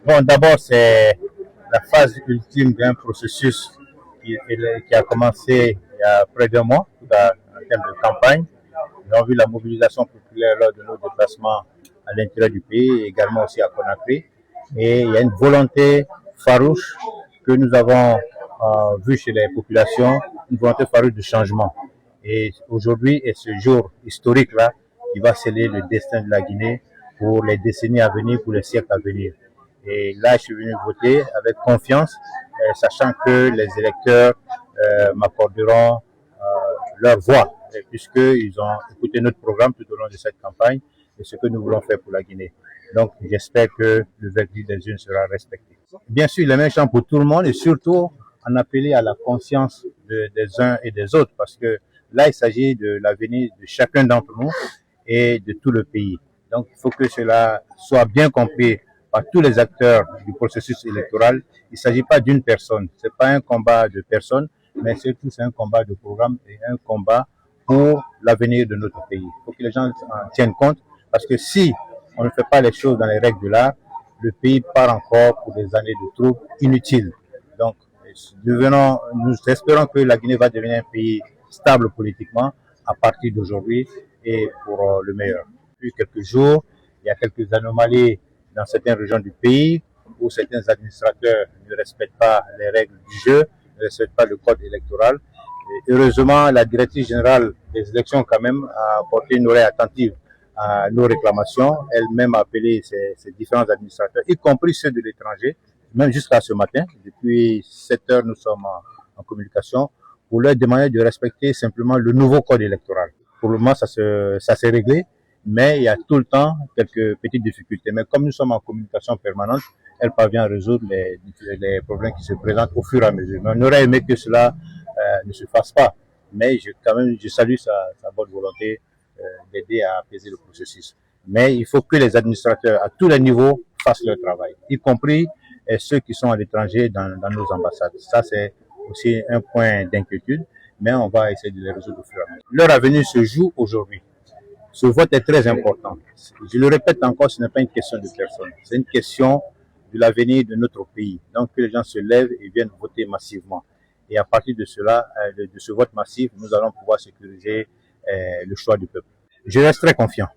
Bon, d'abord, c'est la phase ultime d'un processus qui a commencé il y a près d'un mois, en termes de campagne. Nous avons vu la mobilisation populaire lors de nos déplacements à l'intérieur du pays, et également aussi à Conakry. Et il y a une volonté farouche que nous avons vue chez les populations, une volonté farouche de changement. Et aujourd'hui est ce jour historique-là qui va sceller le destin de la Guinée pour les décennies à venir, pour les siècles à venir. Et là, je suis venu voter avec confiance, sachant que les électeurs m'accorderont leur voix, puisqu'ils ont écouté notre programme tout au long de cette campagne et ce que nous voulons faire pour la Guinée. Donc, j'espère que le verdict des urnes sera respecté. Bien sûr, les mêmes champs pour tout le monde et surtout en appeler à la conscience des uns et des autres, parce que là, il s'agit de l'avenir de chacun d'entre nous et de tout le pays. Donc, il faut que cela soit bien compris par tous les acteurs du processus électoral. Il ne s'agit pas d'une personne, ce n'est pas un combat de personne, mais surtout c'est un combat de programme et un combat pour l'avenir de notre pays. Il faut que les gens en tiennent compte, parce que si on ne fait pas les choses dans les règles de l'art, le pays part encore pour des années de troubles inutiles. Donc, nous espérons que la Guinée va devenir un pays stable politiquement à partir d'aujourd'hui et pour le meilleur. Depuis quelques jours, il y a quelques anomalies dans certaines régions du pays où certains administrateurs ne respectent pas les règles du jeu, ne respectent pas le code électoral. Et heureusement, la directrice générale des élections quand même a porté une oreille attentive à nos réclamations. Elle-même a appelé ces différents administrateurs, y compris ceux de l'étranger, même jusqu'à ce matin. Depuis 7 heures, nous sommes en communication pour leur demander de respecter simplement le nouveau code électoral. Pour le moment, ça s'est réglé, mais il y a tout le temps quelques petites difficultés. Mais comme nous sommes en communication permanente, elle parvient à résoudre les problèmes qui se présentent au fur et à mesure. Mais on aurait aimé que cela ne se fasse pas. Mais je salue sa bonne volonté d'aider à apaiser le processus. Mais il faut que les administrateurs à tous les niveaux fassent leur travail, y compris ceux qui sont à l'étranger dans nos ambassades. Ça, c'est aussi un point d'inquiétude, mais on va essayer de les résoudre au fur et à mesure. Leur avenir se joue aujourd'hui. Ce vote est très important. Je le répète encore, ce n'est pas une question de personne, c'est une question de l'avenir de notre pays. Donc que les gens se lèvent et viennent voter massivement. Et à partir de cela, de ce vote massif, nous allons pouvoir sécuriser le choix du peuple. Je reste très confiant.